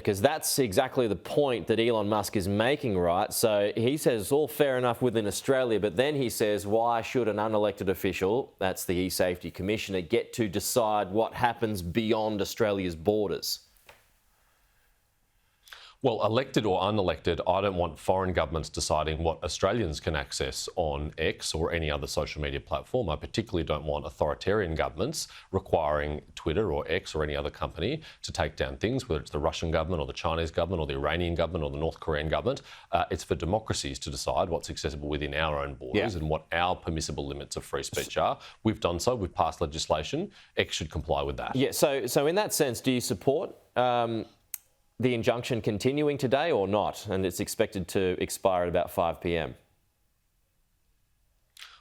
Because that's exactly the point that Elon Musk is making, right? So he says it's all fair enough within Australia, but then he says, why should an unelected official, that's the e-safety commissioner, get to decide what happens beyond Australia's borders? Well, elected or unelected, I don't want foreign governments deciding what Australians can access on X or any other social media platform. I particularly don't want authoritarian governments requiring Twitter or X or any other company to take down things, whether it's the Russian government or the Chinese government or the Iranian government or the North Korean government. It's for democracies to decide what's accessible within our own borders and what our permissible limits of free speech are. We've done so. We've passed legislation. X should comply with that. Yeah, so in that sense, do you support the injunction continuing today or not? And it's expected to expire at about 5 p.m.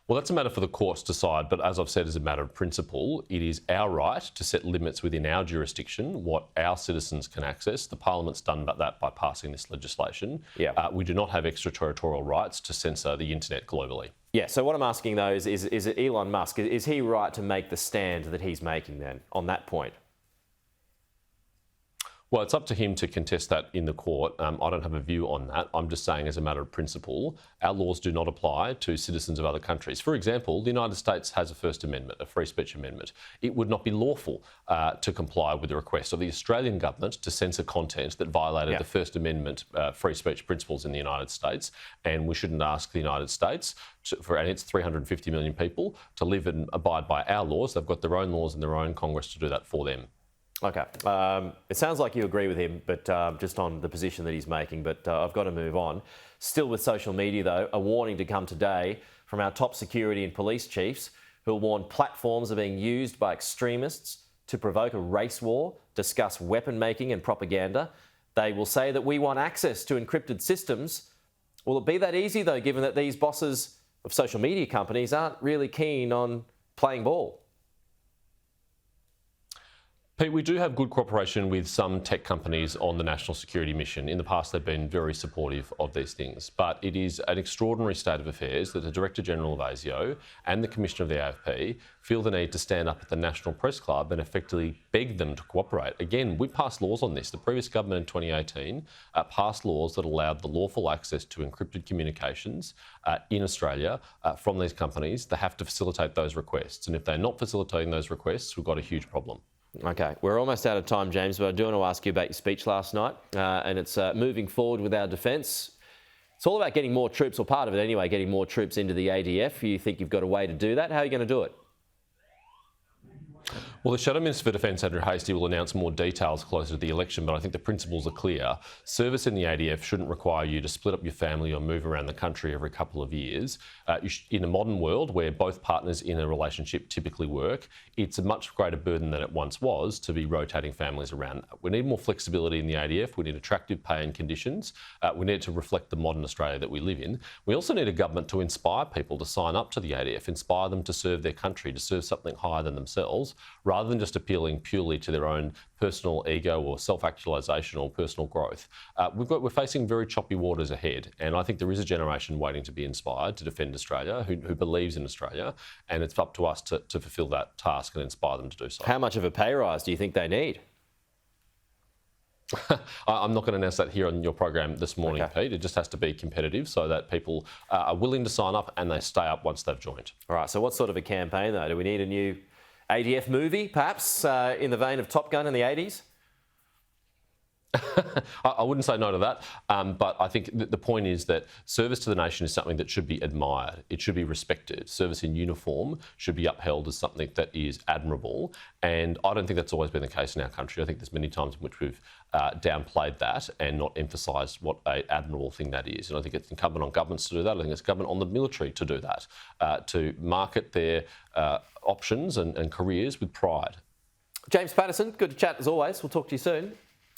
Well, that's a matter for the courts to decide, but as I've said, as a matter of principle, it is our right to set limits within our jurisdiction, what our citizens can access. The Parliament's done that by passing this legislation. We do not have extraterritorial rights to censor the internet globally. Yeah, so what I'm asking though is it Elon Musk, is he right to make the stand that he's making then on that point? Well, it's up to him to contest that in the court. I don't have a view on that. I'm just saying, as a matter of principle, our laws do not apply to citizens of other countries. For example, the United States has a First Amendment, a free speech amendment. It would not be lawful to comply with the request of the Australian government to censor content that violated the First Amendment free speech principles in the United States. And we shouldn't ask the United States, and its 350 million people, to live and abide by our laws. They've got their own laws and their own Congress to do that for them. Okay. It sounds like you agree with him, but just on the position that he's making, but I've got to move on. Still with social media, though, a warning to come today from our top security and police chiefs who warn platforms are being used by extremists to provoke a race war, discuss weapon making and propaganda. They will say that we want access to encrypted systems. Will it be that easy, though, given that these bosses of social media companies aren't really keen on playing ball? Pete, we do have good cooperation with some tech companies on the national security mission. In the past, they've been very supportive of these things. But it is an extraordinary state of affairs that the Director General of ASIO and the Commissioner of the AFP feel the need to stand up at the National Press Club and effectively beg them to cooperate. Again, we passed laws on this. The previous government in 2018 passed laws that allowed the lawful access to encrypted communications in Australia from these companies. They have to facilitate those requests. And if they're not facilitating those requests, we've got a huge problem. Okay, we're almost out of time, James, but I do want to ask you about your speech last night, and it's moving forward with our defence. It's all about getting more troops, or part of it anyway, getting more troops into the ADF. You think you've got a way to do that? How are you going to do it? Well, the Shadow Minister for Defence, Andrew Hastie, will announce more details closer to the election, but I think the principles are clear. Service in the ADF shouldn't require you to split up your family or move around the country every couple of years. In a modern world where both partners in a relationship typically work, it's a much greater burden than it once was to be rotating families around. We need more flexibility in the ADF. We need attractive pay and conditions. We need to reflect the modern Australia that we live in. We also need a government to inspire people to sign up to the ADF, inspire them to serve their country, to serve something higher than themselves, rather than just appealing purely to their own personal ego or self-actualisation or personal growth. We're facing very choppy waters ahead, and I think there is a generation waiting to be inspired to defend Australia, who believes in Australia, and it's up to us to fulfil that task and inspire them to do so. How much of a pay rise do you think they need? I'm not going to announce that here on your program this morning, Pete. It just has to be competitive so that people are willing to sign up and they stay up once they've joined. All right, so what sort of a campaign, though? Do we need a new ADF movie, perhaps, in the vein of Top Gun in the 80s? I wouldn't say no to that, but I think the point is that service to the nation is something that should be admired. It should be respected. Service in uniform should be upheld as something that is admirable, and I don't think that's always been the case in our country. I think there's many times in which we've downplayed that and not emphasised what an admirable thing that is. And I think it's incumbent on governments to do that. I think it's incumbent on the military to do that, to market their options and careers with pride. James Paterson, good to chat as always. We'll talk to you soon.